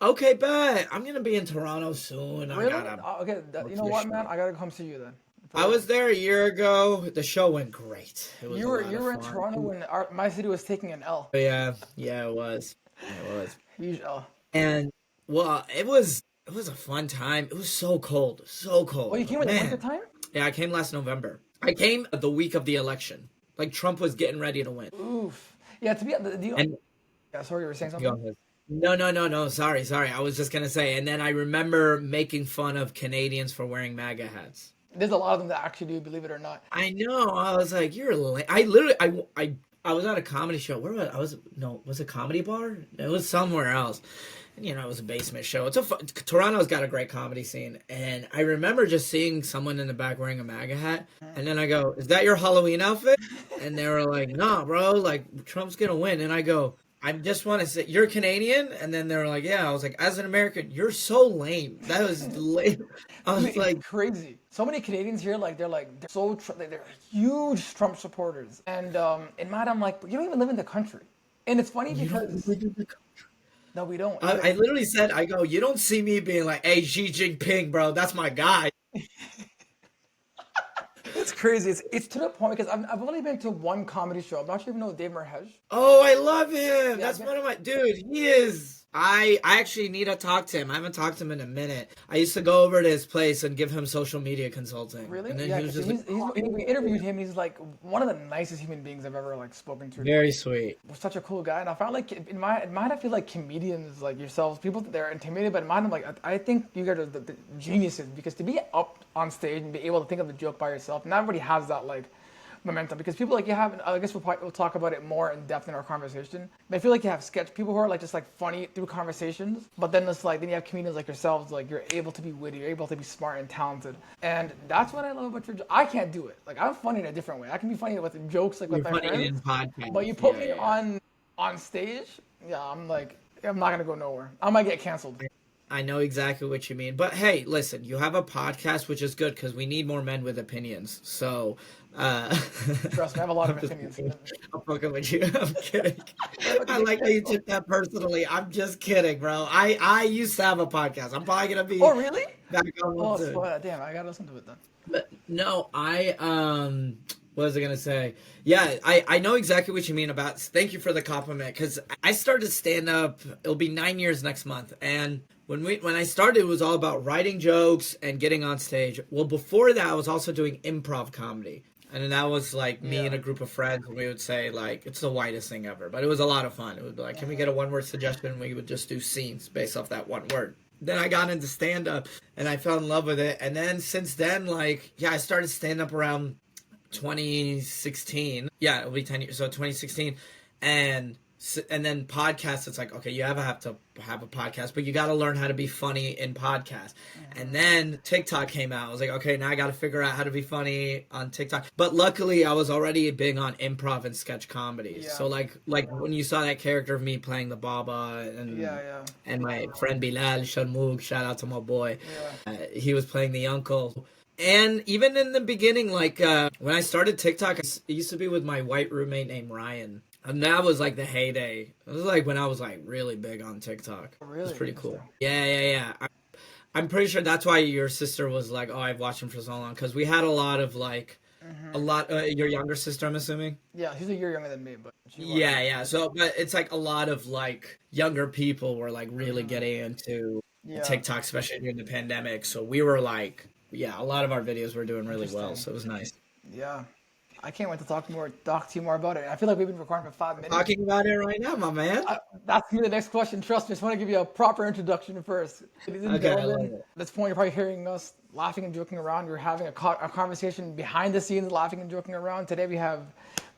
Okay, bet. I'm gonna be in Toronto soon. I Really? gotta Okay. look You for know the what, man? show. I gotta come see you then. For I real. was there a year ago. The show went great. It was You a were lot you of were in fun. Toronto when my city was taking an L. Yeah, yeah, it was. It was. Huge L. And well, it was a fun time. It was so cold, so Oh, you cold, came in the winter man. time? Yeah, I came last November. I came the week of the election. Like Trump was getting ready to win. Oof. Yeah. To be And yeah. Sorry, you were saying go something. ahead. No, no, no, no. Sorry, sorry. I was just gonna say. And then I remember making fun of Canadians for wearing MAGA hats. There's a lot of them that actually do, believe it or not. I know. I was like, you're. I literally. I was at a comedy show. Where was I? Was no. Was it a comedy bar? It was somewhere else. And, it was a basement show. Toronto's got a great comedy scene, and I remember just seeing someone in the back wearing a MAGA hat, and then I go, "Is that your Halloween outfit?" And they were like, "Nah, bro. Like Trump's gonna win." And I go, "I just want to say you're Canadian," and then they were like, "Yeah." I was like, "As an American, you're so lame. That was lame." I Dude, was it's like, crazy. So many Canadians here, they're so they're huge Trump supporters, and in my head, I'm like, you don't even live in the country, and it's funny "You don't because live in the no, we don't. I literally said, I go, you don't see me being like, hey, Xi Jinping, bro, that's my guy. It's crazy. It's to the point because I've only been to one comedy show. I'm not sure if you know Dave Merhesh. Oh, I love him. Yeah, That's one of my dude. He is. I actually need to talk to him. I haven't talked to him in a minute. I used to go over to his place and give him social media consulting, really? and then Yeah, he was because just like, we interviewed him. He's like one of the nicest human beings I've ever like spoken to. very sweet. Was such a cool guy, and I found like in my head, I feel like comedians like yourselves, people they're intimidated, but in mine, I'm like I think you guys are the geniuses because to be up on stage and be able to think of the joke by yourself, not everybody has that like momentum because people like you have. I guess we'll talk about it more in depth in our conversation. But I feel like you have sketch people who are like just like funny through conversations, but then it's like then you have comedians like yourselves, like you're able to be witty, you're able to be smart and talented, and that's what I love about your. I can't do it. Like I'm funny in a different way. I can be funny with jokes like with You're my funny friends, in but podcasts. you put Yeah, me yeah. on stage, yeah, I'm like, I'm not gonna go nowhere. I might get canceled. I know exactly what you mean. But hey, listen, you have a podcast, which is good because we need more men with opinions. So, uh, Trust me, I have a lot of I'm just opinions. kidding. I'm fucking with you. I'm kidding. I'm about to I get like how you canceled. took that personally. I'm just kidding, bro. I used to have a podcast. I'm probably gonna be Oh, really? back on one Oh, soon. damn, I gotta listen to it then. But no, what was I gonna say? Yeah, I know exactly what you mean about. Thank you for the compliment because I started stand up. It'll be 9 years next month, and when I started, it was all about writing jokes and getting on stage. Well, before that, I was also doing improv comedy, and then that was like me Yeah. and a group of friends, and we would say like it's the whitest thing ever, but it was a lot of fun. It would be like, can we get a one word suggestion? We would just do scenes based off that one word. Then I got into stand up and I fell in love with it. And then since then, like, yeah, I started stand up around 2016. Yeah, it'll be 10 years. So 2016. And and then podcasts, it's like, okay, have to have a podcast, but you got to learn how to be funny in podcast. And then TikTok came out. I was like, okay, now I got to figure out how to be funny on TikTok. But luckily, I was already big on improv and sketch comedy. Yeah. So like when you saw that character of me playing the Baba Yeah, yeah, and my friend Bilal Sharmouk, shout out to my boy, yeah. he was playing the uncle. And even in the beginning, like when I started TikTok, it used to be with my white roommate named Ryan. And that was like the heyday. It was like when I was like really big on TikTok. It was Really pretty cool. interesting. Yeah, yeah, yeah. I'm pretty sure that's why your sister was like, oh, I've watched him for so long. Because we had a lot of like, your younger sister, I'm assuming? Yeah, she's a year younger than me, but she Yeah, watches. yeah. So, but it's like a lot of like younger people were like really getting into Yeah, TikTok, especially during the pandemic. So we were like, yeah, a lot of our videos were doing really well. interesting. So it was nice. Yeah, I can't wait to talk to you more about it. I feel like we've been recording for 5 minutes. Talking about it right now, my man. That's me. The next question. Trust me, I just want to give you a proper introduction first. Ladies and Okay, I love gentlemen, it. at this point, you're probably hearing us laughing and joking around. We're having a conversation behind the scenes, laughing and joking around. Today we have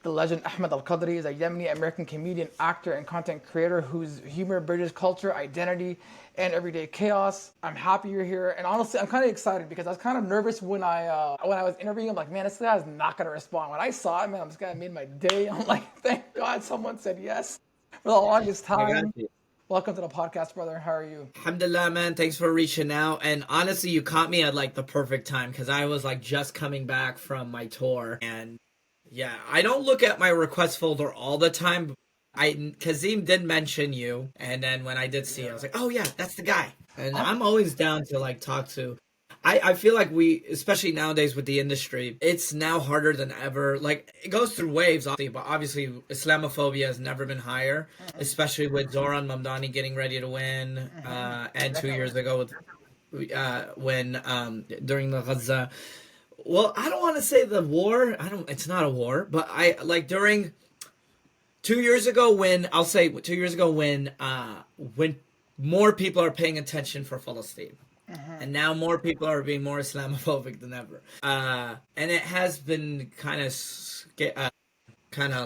the legend Ahmed Al-kadri is a Yemeni American comedian, actor, and content creator whose humor bridges culture, identity, and everyday chaos. I'm happy you're here, and honestly, I'm kind of excited because I was kind of nervous when I was interviewing. I'm like, man, this guy's not gonna respond. When I saw it, man, this guy made my day. I'm like, thank God someone said yes for the longest I got time. you. Welcome to the podcast, brother. How are you? Alhamdulillah, man. Thanks for reaching out. And honestly, you caught me at like the perfect time because I was like just coming back from my tour. And yeah, I don't look at my request folder all the time, Kazim did mention you, and then when I did see it, I was like, oh yeah, that's the guy. And I'm always down to like talk to. I feel like we, especially nowadays with the industry, it's now harder than ever. Like it goes through waves, obviously, but obviously Islamophobia has never been higher, especially with Zoran Mamdani getting ready to win, and 2 years ago with when during the Gaza. Well, I don't want to say the war. I don't. It's not a war, but I like during 2 years ago when I'll say 2 years ago when more people are paying attention for Palestine. And now more people are being more Islamophobic than ever. And it has been kind of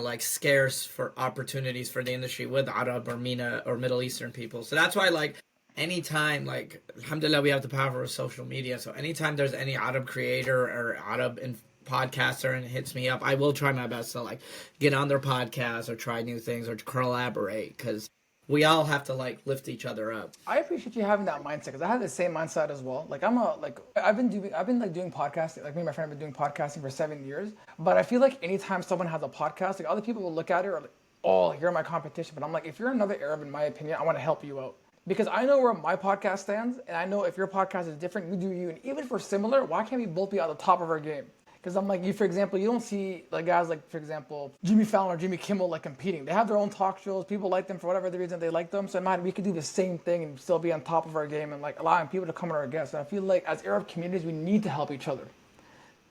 like scarce for opportunities for the industry with Arab or MENA or Middle Eastern people. So that's why like anytime like alhamdulillah we have the power of social media. So anytime there's any Arab creator or Arab podcaster and it hits me up, I will try my best to like get on their podcast or try new things or to collaborate because we all have to like lift each other up. I appreciate you having that mindset because I have the same mindset as well. Like I've been like doing podcasting. Like me and my friend have been doing podcasting for 7 years. But I feel like anytime someone has a podcast, like other people will look at it or like, oh, you're my competition. But I'm like, if you're another Arab, in my opinion, I want to help you out because I know where my podcast stands, and I know if your podcast is different, you do you. And even if we're similar, why can't we both be at the top of our game? Because I'm like, for example, you don't see like guys like, for example, Jimmy Fallon or Jimmy Kimmel like competing. They have their own talk shows. People like them for whatever the reason they like them. So we could do the same thing and still be on top of our game and like allowing people to come on our guests. And I feel like as Arab communities, we need to help each other.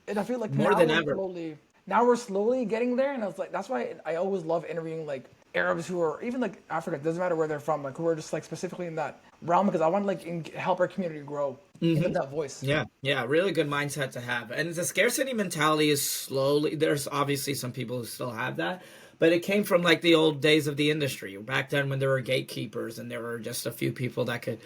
And I feel like more than ever. Now we're slowly getting there. And I was like, that's why I always love interviewing like Arabs who are even like Africa. It doesn't matter where they're from. Like who are just like specifically in that realm because I want to like help our community grow. Give that voice. Yeah, really good mindset to have. And the scarcity mentality is slowly, there's obviously some people who still have that, but it came from like the old days of the industry. Back then when there were gatekeepers and there were just a few people that could,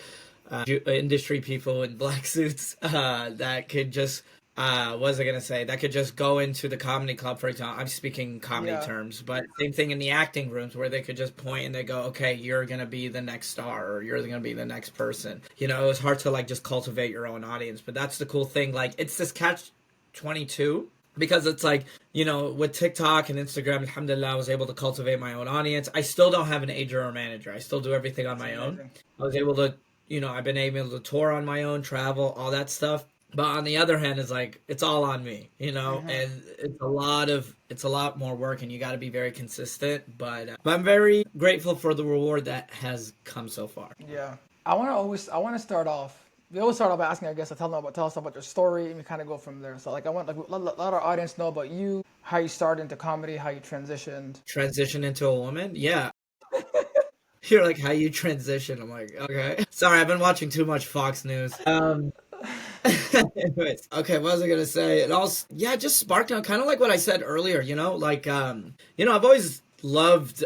industry people in black suits, that could just, what was I going to say? That could just go into the comedy club, for example. I'm speaking comedy terms, but same thing in the acting rooms where they could just point and they go, okay, you're going to be the next star or you're going to be the next person. You know, it was hard to like just cultivate your own audience, but that's the cool thing. Like it's this catch-22 because it's like, you know, with TikTok and Instagram, alhamdulillah, I was able to cultivate my own audience. I still don't have an agent or a manager. I still do everything on my own. I was able to, you know, I've been able to tour on my own, travel, all that stuff. But on the other hand, it's like it's all on me, you know, and it's a lot more work, and you got to be very consistent. But I'm very grateful for the reward that has come so far. Yeah, I want to start off. We always start off by asking our guests to tell us about your story, and we kind of go from there. So like I want like let our audience know about you, how you started into comedy, how you transitioned. Transition into a woman, yeah. You're like how you transition. I'm like, okay, sorry, I've been watching too much Fox News. Anyways, okay, what was I gonna say? It all, yeah, just sparked on kind of like what I said earlier, you know, like, you know, I've always loved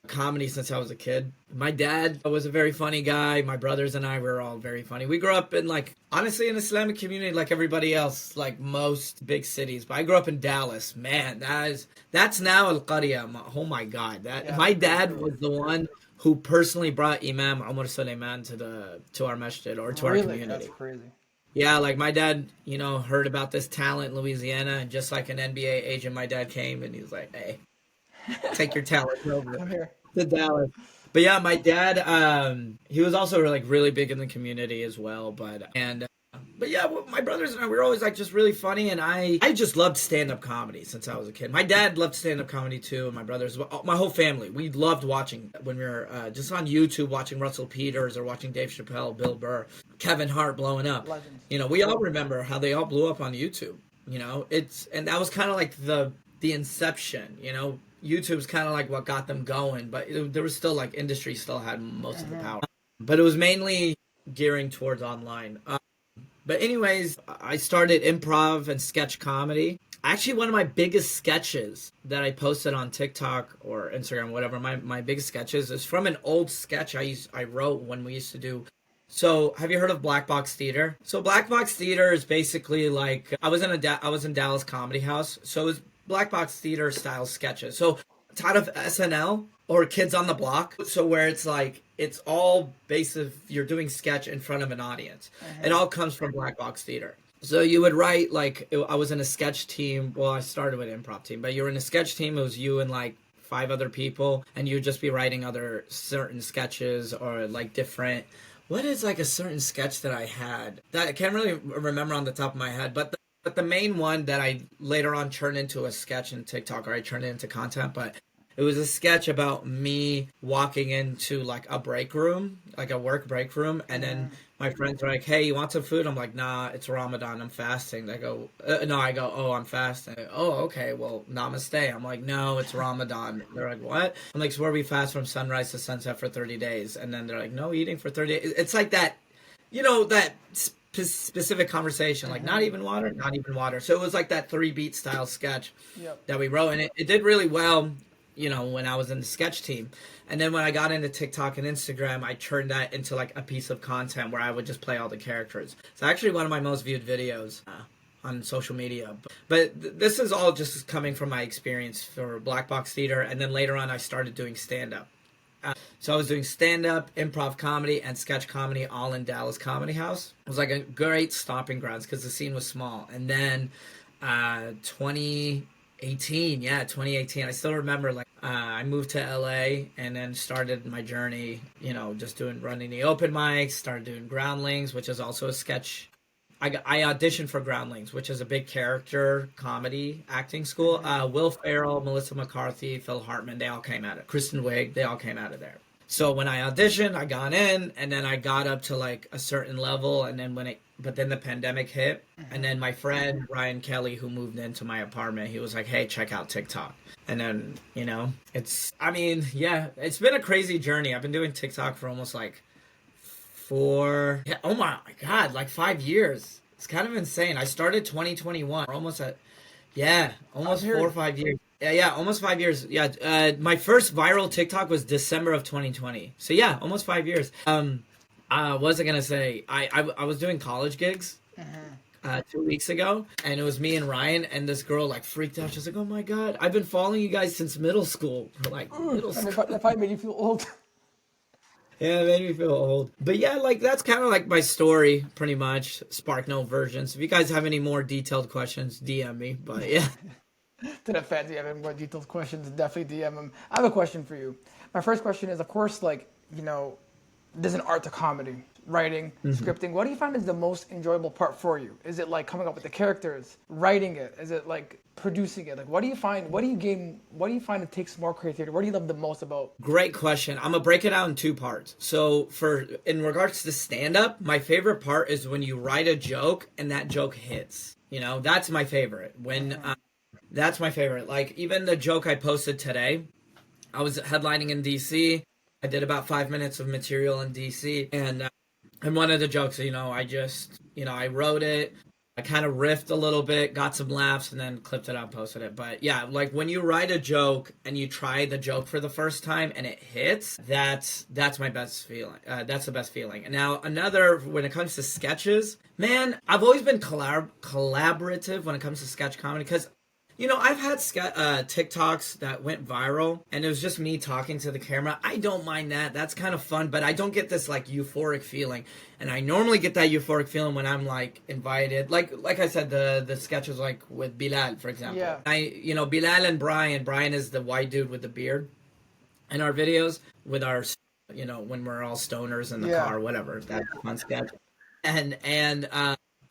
comedy since I was a kid. My dad was a very funny guy. My brothers and I were all very funny. We grew up in like, honestly, an Islamic community like everybody else, like most big cities. But I grew up in Dallas. Man, that's now Al-Qaryah. Oh my God, my dad was the one who personally brought Imam Umar Suleiman to our masjid or to our community. That's crazy. Yeah, like my dad, you know, heard about this talent in Louisiana, and just like an NBA agent, my dad came and he was like, "Hey, take your talent over Come here to Dallas." But yeah, my dad, he was also like really big in the community as well. But yeah, my brothers and I, we were always like just really funny, and I just loved stand-up comedy since I was a kid. My dad loved stand-up comedy too, and my brothers, my whole family, we loved watching when we were just on YouTube watching Russell Peters or watching Dave Chappelle, Bill Burr, Kevin Hart blowing up. Legends. You know, we all remember how they all blew up on YouTube. You know, and that was kind of like the inception. You know, YouTube's kind of like what got them going, but there was still like industry still had most of the power, but it was mainly gearing towards online. But anyways, I started improv and sketch comedy. Actually, one of my biggest sketches that I posted on TikTok or Instagram, whatever, my biggest sketches is from an old sketch I wrote when we used to do. So, have you heard of Black Box Theater? So, Black Box Theater is basically like I was in Dallas Comedy House. So, it was Black Box Theater style sketches. So, it's out of SNL or Kids on the Block. So where it's like, it's all based of you're doing sketch in front of an audience. It all comes from Black Box Theater. So you would write like, I was in a sketch team. Well, I started with an improv team, but you were in a sketch team. It was you and like 5 other people, and you'd just be writing other certain sketches or like different. What is like a certain sketch that I had that I can't really remember on the top of my head, but the main one that I later on turned into a sketch in TikTok, or I turned it into content, but it was a sketch about me walking into like a break room, like a work break room, and then my friends are like, "Hey, you want some food?" I'm like, "Nah, it's Ramadan. I'm fasting." They go, "No." I go, "Oh, I'm fasting." Go, "Oh, okay. Well, namaste." I'm like, "No, it's Ramadan." They're like, "What?" I'm like, "So where we fast from sunrise to sunset for 30 days," and then they're like, "No eating for 30 days." It's like that, that specific conversation, like not even water, not even water. So it was like that 3 beat style sketch Yep. that we wrote, and it did really well, when I was in the sketch team. And then when I got into TikTok and Instagram, I turned that into like a piece of content where I would just play all the characters. It's actually one of my most viewed videos on social media. But this is all just coming from my experience for Black Box Theater, and then later on I started doing stand-up. So I was doing stand-up, improv comedy, and sketch comedy all in Dallas Comedy House. It was like a great stomping grounds because the scene was small. And then 2018, I still remember, like, I moved to LA and then started my journey, just running the open mics, started doing Groundlings, which is also a sketch. I auditioned for Groundlings, which is a big character comedy acting school. Will Ferrell, Melissa McCarthy, Phil Hartman, they all came out of it. Kristen Wiig, they all came out of there. So when I auditioned, I got in, and then I got up to like a certain level, and then but then the pandemic hit, and then my friend Ryan Kelly, who moved into my apartment, he was like, "Hey, check out TikTok." And then it's been a crazy journey. I've been doing TikTok for almost like oh my god, like 5 years. It's kind of insane. I started 2021. We're almost at almost 4 or 5 years. Yeah, almost 5 years. Yeah, my first viral TikTok was December of 2020. So yeah, almost 5 years. What was I gonna say? I was doing college gigs 2 weeks ago, and it was me and Ryan, and this girl like freaked out. She's like, "Oh my god, I've been following you guys since middle school." We're like, middle school. That probably made you feel old. Yeah, it made me feel old. But yeah, like that's kind of like my story, pretty much. Spark Note versions. If you guys have any more detailed questions, DM me. But yeah. To the fans, if you have any more detailed questions, definitely DM them. I have a question for you. My first question is, of course, like, there's an art to comedy, writing, scripting. What do you find is the most enjoyable part for you? Is it like coming up with the characters, writing it? Is it like producing it? Like, what do you find? What do you find it takes more creativity? What do you love the most about? Great question. I'm gonna break it out in 2 parts. So in regards to stand up, my favorite part is when you write a joke and that joke hits. That's my favorite. That's my favorite. Like even the joke I posted today, I was headlining in DC. I did about 5 minutes of material in DC, and one of the jokes, I just, I wrote it. I kind of riffed a little bit, got some laughs, and then clipped it out, posted it. But yeah, like when you write a joke and you try the joke for the first time and it hits, that's my best feeling. That's the best feeling. And now when it comes to sketches, man, I've always been collaborative when it comes to sketch comedy because I've had TikToks that went viral, and it was just me talking to the camera. I don't mind that. That's kind of fun, but I don't get this, like, euphoric feeling. And I normally get that euphoric feeling when I'm, like, invited. Like I said, the sketches, like, with Bilal, for example. Yeah. Bilal and Brian. Brian is the white dude with the beard in our videos with our, when we're all stoners in the car, whatever. That's a fun sketch.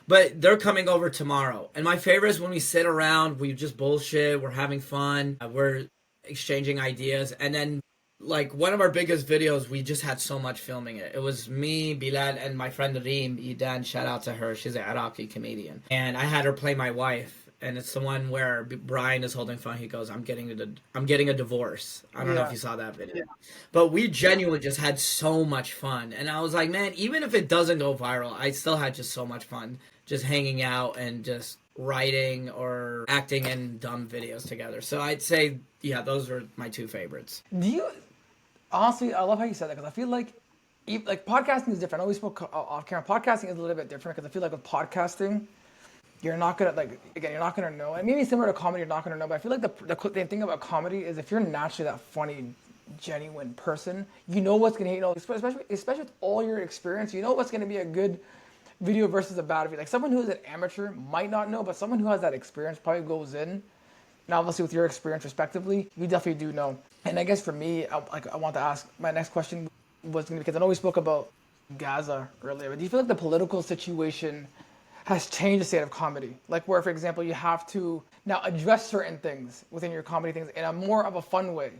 But they're coming over tomorrow. And my favorite is when we sit around, we just bullshit, we're having fun, we're exchanging ideas. And then, like, one of our biggest videos, we just had so much filming it. It was me, Bilal, and my friend Reem, Idan, shout out to her. She's an Iraqi comedian. And I had her play my wife. And it's the one where Brian is holding phone. He goes, I'm getting a divorce. I don't know if you saw that video. Yeah. But we genuinely just had so much fun. And I was like, man, even if it doesn't go viral, I still had just so much fun just hanging out and just writing or acting in dumb videos together. So I'd say, yeah, those are my 2 favorites. Honestly, I love how you said that because I feel like podcasting is different. I always spoke off camera. Podcasting is a little bit different because I feel like with podcasting, you're not gonna you're not gonna know. And maybe similar to comedy, you're not gonna know. But I feel like the thing about comedy is if you're naturally that funny, genuine person, you know what's gonna especially with all your experience, you know what's gonna be a good video versus a bad video. Like someone who is an amateur might not know, but someone who has that experience probably goes in. And obviously with your experience respectively, you definitely do know. And I guess for me, I want to ask my next question was going to be because I know we spoke about Gaza earlier, but do you feel like the political situation has changed the state of comedy? Like where, for example, you have to now address certain things within your comedy things in a more of a fun way.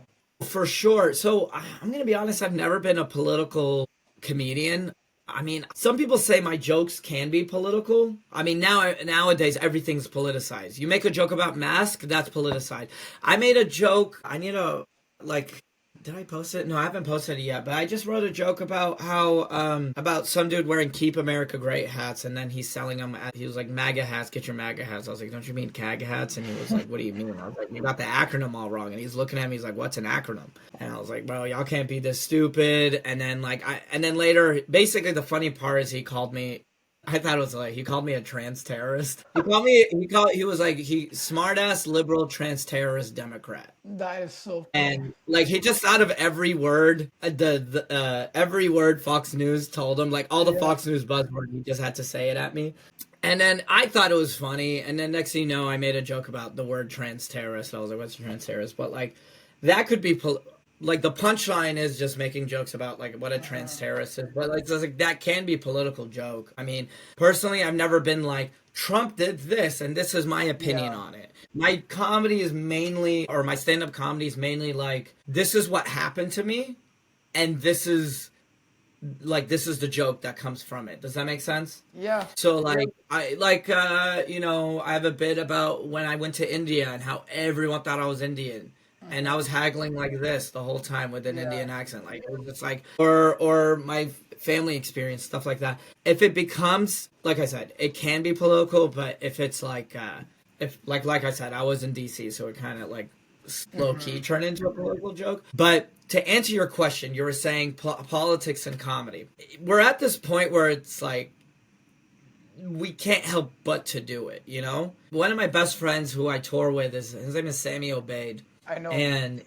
For sure. So I'm gonna be honest. I've never been a political comedian. I mean, some people say my jokes can be political. I mean, nowadays everything's politicized. You make a joke about mask, that's politicized. I made a joke. I need a like. Did I post it? No, I haven't posted it yet. But I just wrote a joke about how about some dude wearing "Keep America Great" hats, and then he's selling them. He was like, "MAGA hats, get your MAGA hats." I was like, "Don't you mean CAG hats?" And he was like, "What do you mean?" I was like, "You got the acronym all wrong." And he's looking at me. He's like, "What's an acronym?" And I was like, "Bro, y'all can't be this stupid." And then and then later, basically, the funny part is he called me. I thought it was like he called me a trans terrorist. He was like he smart ass liberal trans terrorist Democrat. That is so funny. And like he just thought of every word, every word Fox News told him, like all the Yeah. Fox News buzzword, he just had to say it at me. And then I thought it was funny, and then next thing you know, I made a joke about the word trans terrorist. I was like, "What's a trans terrorist?" But like that could be like the punchline is just making jokes about like what a trans terrorist is, but like, it's like that can be a political joke. I mean, personally, I've never been like Trump did this and this is my opinion Yeah. on it. My comedy is mainly, or my stand-up comedy is mainly like this is what happened to me, and this is the joke that comes from it. Does that make sense? Yeah. So like I have a bit about when I went to India and how everyone thought I was Indian. And I was haggling like this the whole time with an Yeah. Indian accent. Like it was just like or my family experience, stuff like that. If it becomes like I said, it can be political, but if it's like if like I said, I was in DC, so it kinda like low key turned into a political joke. But to answer your question, you were saying politics and comedy. We're at this point where it's like we can't help but to do it, you know? One of my best friends who I tour with is his name is Sammy Obeid. I know. And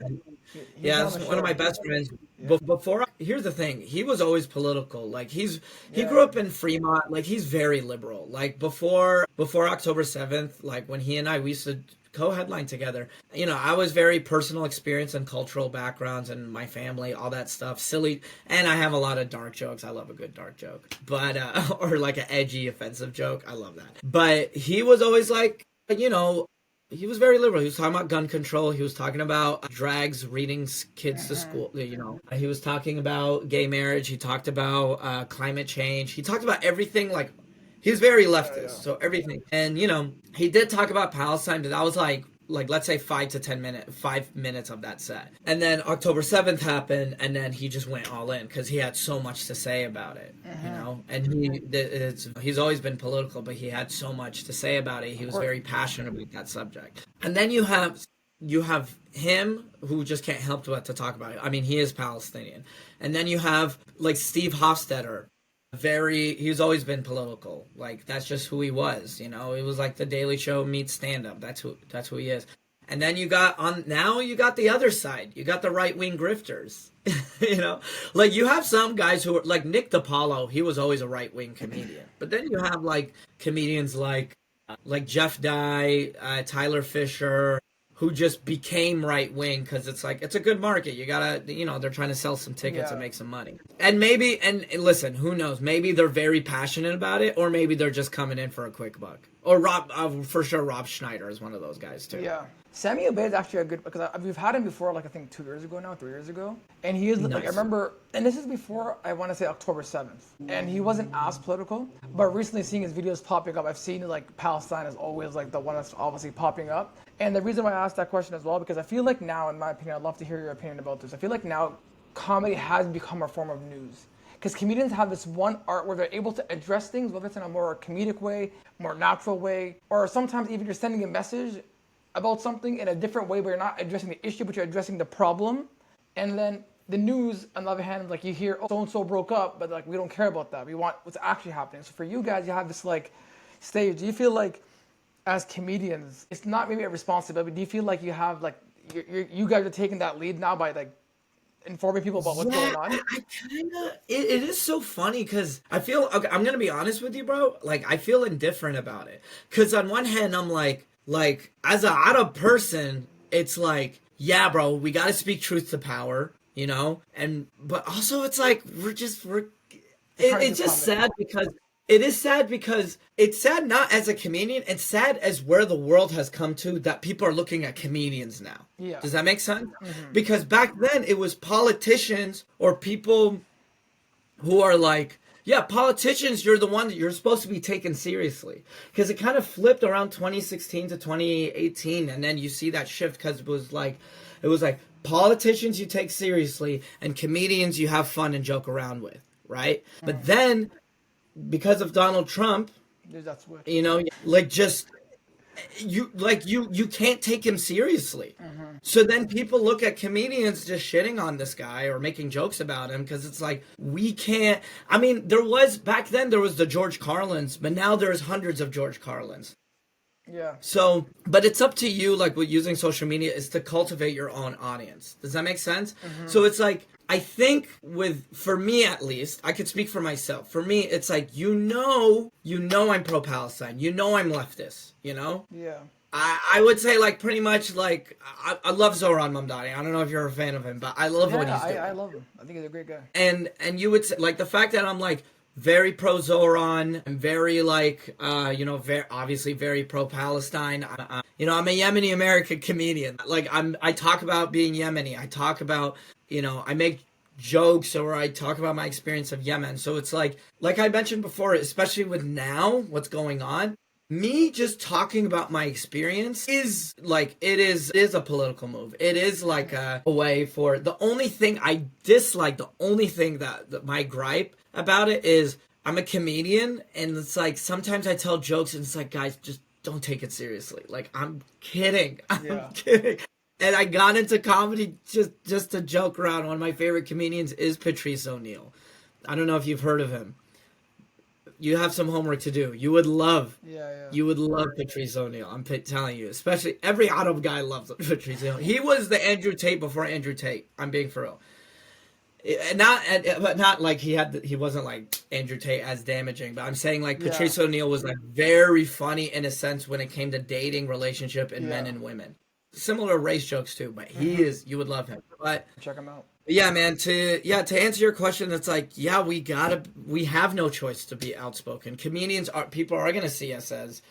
He's yeah, on it's the one of show. my best friends. Yeah. Before, here's the thing: he was always political. Like he Yeah. grew up in Fremont. Like he's very liberal. Like before October 7th, like when he and we used to co-headline together. You know, I was very personal experience and cultural backgrounds and my family, all that stuff. Silly, and I have a lot of dark jokes. I love a good dark joke, but or like an edgy, offensive joke. I love that. But he was always like, you know, he was very liberal. He was talking about gun control. He was talking about drags reading kids to school. You know, he was talking about gay marriage. He talked about climate change. He talked about everything. Like he was very leftist, so everything. And you know, he did talk about Palestine, but that was like let's say 5 minutes of that set. And then October 7th happened, and then he just went all in because he had so much to say about it, you know. And he's always been political, but he had so much to say about it. He was very passionate about that subject. And then you have him who just can't help but to talk about it. I mean, he is Palestinian. And then you have like Steve Hofstetter. He's always been political. Like that's just who he was, you know. It was like the Daily Show meets stand up. That's who he is. And then you got the other side. You got the right wing grifters. You know? Like you have some guys who are like Nick DiPaolo, he was always a right wing comedian. But then you have like comedians like Jeff Dye, Tyler Fisher, who just became right wing because it's like it's a good market. You gotta, you know, they're trying to sell some tickets and make some money. And maybe, and listen, who knows? Maybe they're very passionate about it, or maybe they're just coming in for a quick buck. Or for sure, Rob Schneider is one of those guys too. Yeah. Sammy Obey is actually a good because we've had him before, like I think 2 years ago now, 3 years ago, and he is like I Nice. remember, and this is before I want to say October 7th, and he wasn't as political, but recently seeing his videos popping up, I've seen like Palestine is always like the one that's obviously popping up, and the reason why I asked that question as well because I feel like now, in my opinion, I'd love to hear your opinion about this. I feel like now comedy has become a form of news. Because comedians have this one art where they're able to address things, whether it's in a more comedic way, more natural way, or sometimes even you're sending a message about something in a different way, but you're not addressing the issue, but you're addressing the problem. And then the news, on the other hand, like you hear, oh, so-and-so broke up, but like we don't care about that. We want what's actually happening. So for you guys, you have this like stage. Do you feel like as comedians, it's not maybe a responsibility, but do you feel like you have like, you guys are taking that lead now by like informing people about what's going on? I kind of it is so funny because I feel okay. I'm gonna be honest with you, bro. Like I feel indifferent about it because on one hand I'm like as a Arab person, it's like yeah, bro, we got to speak truth to power, and but also it's like You're trying to do it's just comedy. sad because it is sad because it's sad not as a comedian, it's sad as where the world has come to that people are looking at comedians now. Yeah. Does that make sense? Hmm. Because back then it was politicians or people who are like, yeah, politicians, you're the one that you're supposed to be taken seriously. Because it kind of flipped around 2016 to 2018, and then you see that shift because it was like politicians you take seriously and comedians you have fun and joke around with, right? But then because of Donald Trump, There's that switch. like just you can't take him seriously. So then people look at comedians just shitting on this guy or making jokes about him because it's like we can't. I mean, back then there was the George Carlins, but now there's hundreds of George Carlins. Yeah. So, but it's up to you, like with using social media, is to cultivate your own audience. Does that make sense? So it's like, I think for me at least, I could speak for myself. For me, it's like, I'm pro-Palestine. I'm leftist, Yeah. I would say like pretty much like, I love Zoran Mamdani. I don't know if you're a fan of him, but I love what Yeah, he's doing. I love him. I think he's a great guy. And you would say, like the fact that I'm like very pro Zoran, I'm very like very obviously very pro Palestine. I'm a Yemeni American comedian. Like I talk about being Yemeni. I talk about I make jokes or I talk about my experience of Yemen. So it's like I mentioned before, especially with now what's going on. Me just talking about my experience is like it is a political move. It is like a way for the only thing I dislike, the only thing that my gripe about it is I'm a comedian and it's like sometimes I tell jokes and it's like, guys, just don't take it seriously. Like I'm kidding. I'm kidding. And I got into comedy just to joke around. One of my favorite comedians is Patrice O'Neal. I don't know if you've heard of him. You have some homework to do. You would love Patrice O'Neal. I'm telling you, especially every Arab guy loves Patrice O'Neal. He was the Andrew Tate before Andrew Tate. I'm being for real. But not like he wasn't like Andrew Tate as damaging. But I'm saying like Patrice O'Neal was like very funny in a sense when it came to dating, relationship, and men and women. Similar race jokes too, but you would love him. But check him out. Yeah, man. To answer your question, it's like, yeah, we have no choice to be outspoken. People are gonna see us as,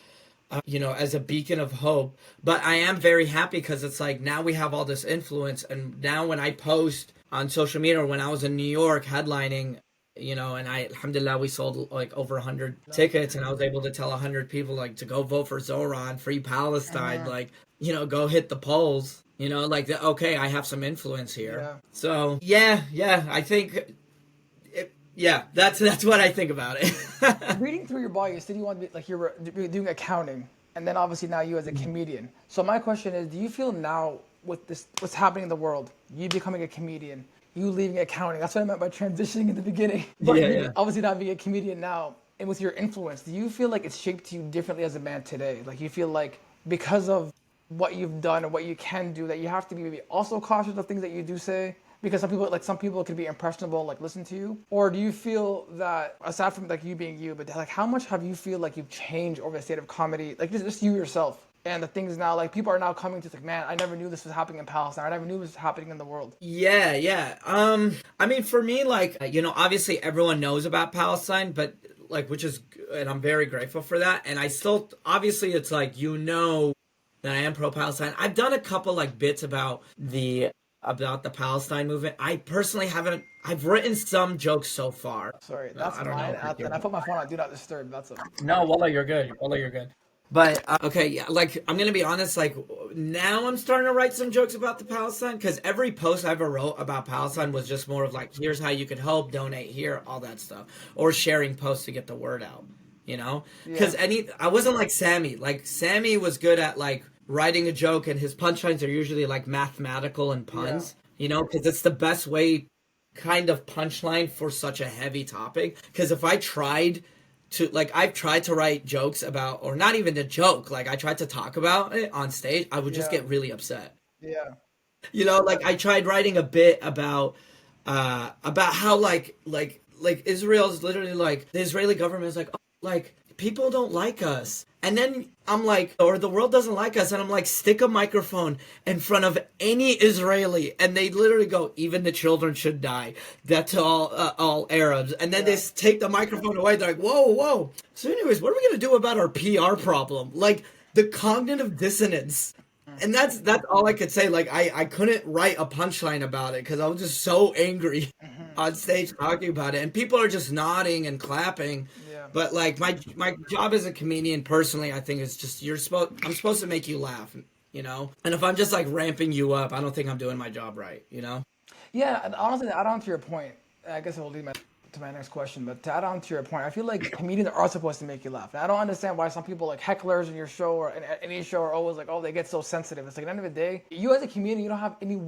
as a beacon of hope. But I am very happy because it's like now we have all this influence, and now when I post on social media, or when I was in New York headlining, and alhamdulillah, we sold like over 100 tickets, and I was able to tell 100 people like to go vote for Zoran, free Palestine, like, go hit the polls. Okay, I have some influence here. Yeah. So I think, that's what I think about it. Reading through your bio, you said you want to be like you're doing accounting, and then obviously now you as a comedian. So my question is, do you feel now with this, what's happening in the world, you becoming a comedian, you leaving accounting? That's what I meant by transitioning in the beginning. But obviously not being a comedian now, and with your influence, do you feel like it's shaped you differently as a man today? Like you feel like because of what you've done or what you can do, that you have to be maybe also cautious of things that you do say, because some people can be impressionable, like listen to you? Or do you feel that aside from like you being you, but like how much have you feel like you've changed over the state of comedy, like just you yourself and the things now, like people are now coming to like, man, I never knew this was happening in Palestine, I never knew this was happening in the world? I mean, for me, like, obviously everyone knows about Palestine, but like, and I'm very grateful for that. And I still, obviously it's like, that I am pro-Palestine. I've done a couple like bits about the Palestine movement. I personally haven't. I've written some jokes so far. Sorry, that's mine. And I put my phone on Do Not Disturb. That's a... No, Wallah, you're good. Wallah, you're good. But okay, yeah, like I'm gonna be honest. Like now, I'm starting to write some jokes about the Palestine because every post I ever wrote about Palestine was just more of like, here's how you could help, donate here, all that stuff, or sharing posts to get the word out. Because I wasn't like Sammy. Like Sammy was good at like writing a joke, and his punchlines are usually like mathematical and puns, because it's the best way kind of punchline for such a heavy topic. Because if I tried to, like, I've tried to write jokes about, or not even a joke, like I tried to talk about it on stage, I would just get really upset. Yeah. Like I tried writing a bit about how like Israel is literally like, the Israeli government is like, oh, like, people don't like us. And then I'm like, or the world doesn't like us. And I'm like, stick a microphone in front of any Israeli. And they literally go, even the children should die. That's all Arabs. And then they take the microphone away. They're like, whoa, whoa. So anyways, what are we going to do about our PR problem? Like, the cognitive dissonance. And that's all I could say. Like, I couldn't write a punchline about it because I was just so angry on stage talking about it. And people are just nodding and clapping. Yeah. But like my job as a comedian personally, I think is just I'm supposed to make you laugh, you know? And if I'm just like ramping you up, I don't think I'm doing my job right, you know? Yeah, and honestly, to add on to your point, I guess it will lead to my next question, but to add on to your point, I feel like comedians are supposed to make you laugh. And I don't understand why some people like hecklers in your show or in any show are always like, oh, they get so sensitive. It's like at the end of the day, you as a comedian, you don't have any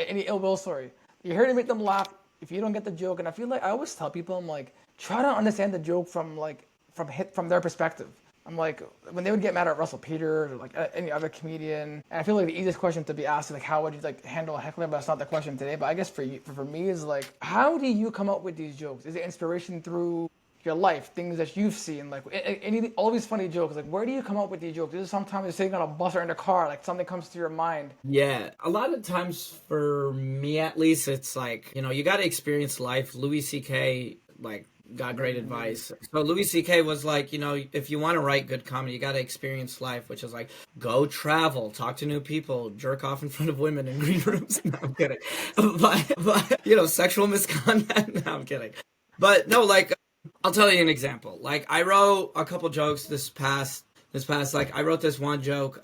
any ill will, sorry. You're here to make them laugh if you don't get the joke. And I feel like I always tell people, I'm like, try to understand the joke from their perspective. I'm like, when they would get mad at Russell Peters or like any other comedian, and I feel like the easiest question to be asked is like, how would you like handle a heckler? But that's not the question today. But I guess for me is like, how do you come up with these jokes? Is it inspiration through your life, things that you've seen, like all these funny jokes? Like, where do you come up with these jokes? Is it sometimes you're sitting on a bus or in a car, like something comes to your mind? Yeah, a lot of times for me at least, it's like, you know, you got to experience life. Louis C.K. like got great advice. So Louis C.K. was like, you know, if you want to write good comedy, you got to experience life, which is like, go talk to new people, jerk off in front of women in green rooms. No, I'm kidding. But you know, sexual misconduct. No, I'm kidding. But no, like, I'll tell you an example. Like, I wrote a couple jokes this past, like, I wrote this one joke,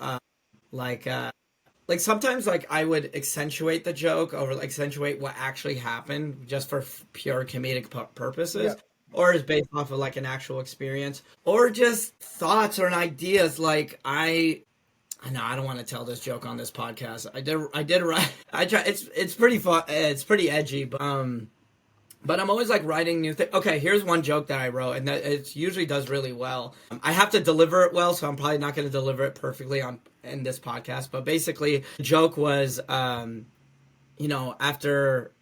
like sometimes like I would accentuate the joke or like accentuate what actually happened just for pure comedic purposes. Yeah. Or is based off of like an actual experience, or just thoughts or ideas. Like I know I don't want to tell this joke on this podcast. I did write. I try. It's pretty fun. It's pretty edgy, but I'm always like writing new things. Okay, here's one joke that I wrote, and that it usually does really well. I have to deliver it well, so I'm probably not going to deliver it perfectly in this podcast. But basically, the joke was, you know, after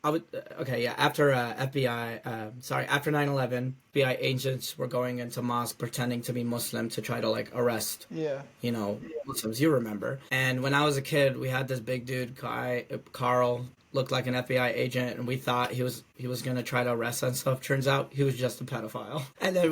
after 9/11, FBI agents were going into mosque pretending to be Muslim to try to like arrest, you know, Muslims. You remember? And when I was a kid, we had this big dude, Carl, looked like an FBI agent, and we thought he was gonna try to arrest us and stuff. Turns out he was just a pedophile. And then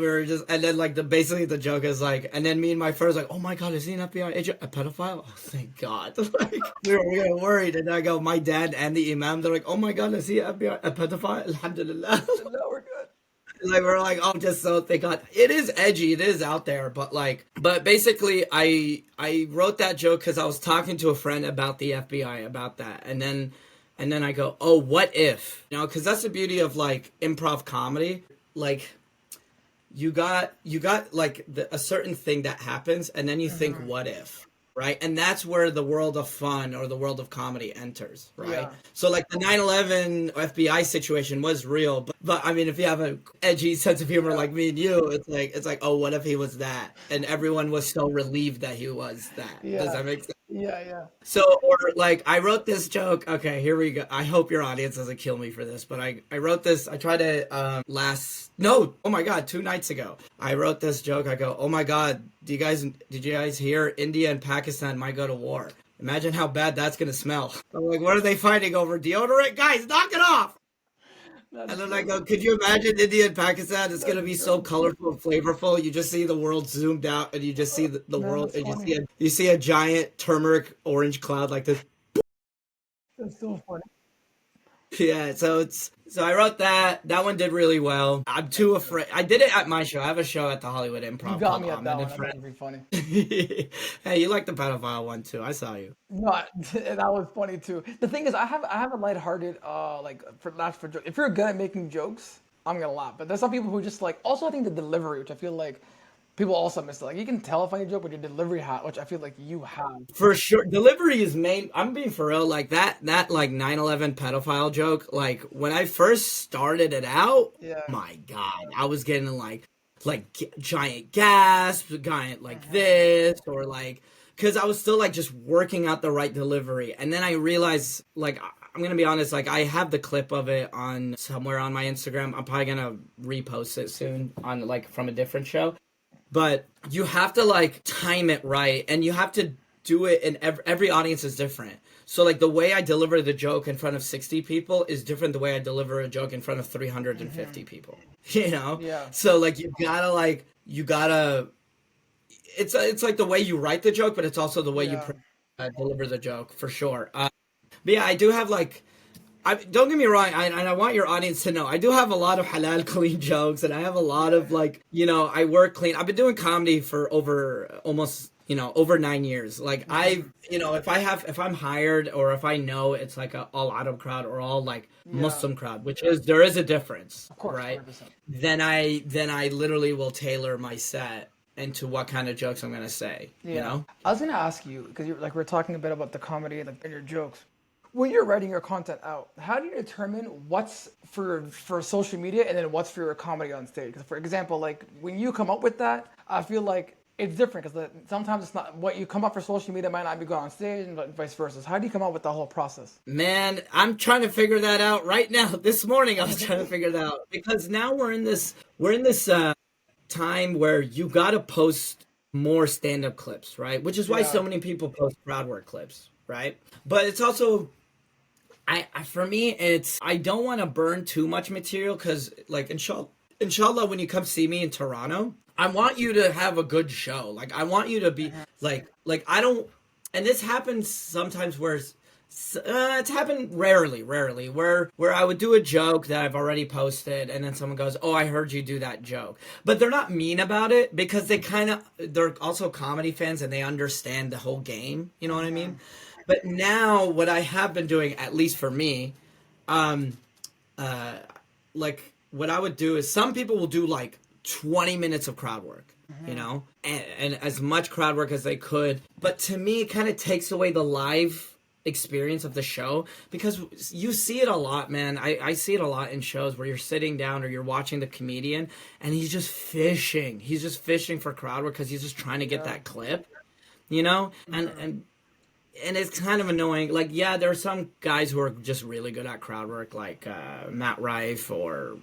like basically the joke is like, and then me and my friends like, oh my god, is he an FBI agent, a pedophile? Oh thank God. Like we were worried, and I go, my dad and the imam, they're like, oh my god, is he a pedophile? Alhamdulillah. No, we're good. Like we're like, oh, just so thank God. It is edgy, it is out there, but basically I wrote that joke because I was talking to a friend about the FBI about that, and then I go, oh, what if? You know, because that's the beauty of, like, improv comedy. Like, you got like, a certain thing that happens, and then you think, what if? Right? And that's where the world of fun or the world of comedy enters, right? Yeah. So, like, the 9/11 FBI situation was real, but I mean, if you have an edgy sense of humor like me and you, it's like, oh, what if he was that? And everyone was so relieved that he was that. Yeah. Does that make sense? Yeah. So, or like, I wrote this joke. Okay, here we go. I hope your audience doesn't kill me for this, but I wrote this. I tried to 2 nights ago. I wrote this joke. I go, oh my God, did you guys hear India and Pakistan might go to war? Imagine how bad that's gonna smell. I'm like, what are they fighting over? Deodorant? Guys, knock it off! And then I go, could you imagine India and Pakistan? It's going to be so colorful and flavorful. You just see the world zoomed out, and you just see the world, and you see a giant turmeric orange cloud like this. That's so funny. Yeah, so I wrote that. That one did really well. I'm too afraid. I did it at my show. I have a show at the Hollywood Improv. You got me at that one. That was pretty funny. Hey, you like the pedophile one too. I saw you. No, that was funny too. The thing is, I have a lighthearted laugh for jokes. If you're good at making jokes, I'm gonna laugh. But there's some people who just like. Also, I think the delivery, which I feel like people also miss it. Like, you can tell a funny joke, but your delivery which I feel like you have. For sure. Delivery is main. I'm being for real. Like, that like 9/11 pedophile joke, like, when I first started it out, my God, I was getting like giant gasps, giant like this, or like, because I was still like just working out the right delivery. And then I realized, like, I'm gonna be honest, like I have the clip of it on somewhere on my Instagram. I'm probably gonna repost it soon on like from a different show. But you have to like time it right, and you have to do it, and every audience is different. So like the way I deliver the joke in front of 60 people is different the way I deliver a joke in front of 350 people. You know? Yeah. So like you gotta it's like the way you write the joke, but it's also the way you Yeah. deliver the joke for sure. But yeah, I do have like don't get me wrong, and I want your audience to know I do have a lot of halal clean jokes, and I have a lot of like I work clean. I've been doing comedy for over almost over 9 years. Like if I'm hired or if I know it's like a all Arab crowd or all like Yeah. Muslim crowd, which is there is a difference, Of course, right? 100%. Then I literally will tailor my set into what kind of jokes I'm gonna say. Yeah. You know? I was gonna ask you because you're like we're talking a bit about the comedy like and your jokes. When you're writing your content out, how do you determine what's for social media and then what's for your comedy on stage? Because for example, like when you come up with that, I feel like it's different because sometimes it's not what you come up for social media might not be good on stage and vice versa. So how do you come up with the whole process? Man, I'm trying to figure that out right now. This morning I was trying to figure that out because now we're in this time where you gotta post more stand-up clips, right? Which is why Yeah. so many people post crowd work clips, right? But it's also for me it's I don't want to burn too much material because like inshallah when you come see me in Toronto, I want you to have a good show. Like I want you to be like I don't, and this happens sometimes where it's happened rarely where I would do a joke that I've already posted and then someone goes, oh, I heard you do that joke, but they're not mean about it because they're also comedy fans and they understand the whole game, you know what I mean? But now what I have been doing, at least for me, like what I would do is some people will do like 20 minutes of crowd work, and as much crowd work as they could. But to me, it kind of takes away the live experience of the show because you see it a lot, man. I see it a lot in shows where you're sitting down or you're watching the comedian and he's just fishing. He's just fishing for crowd work because he's just trying to get that clip, and it's kind of annoying. Like, yeah, there are some guys who are just really good at crowd work, like Matt Rife or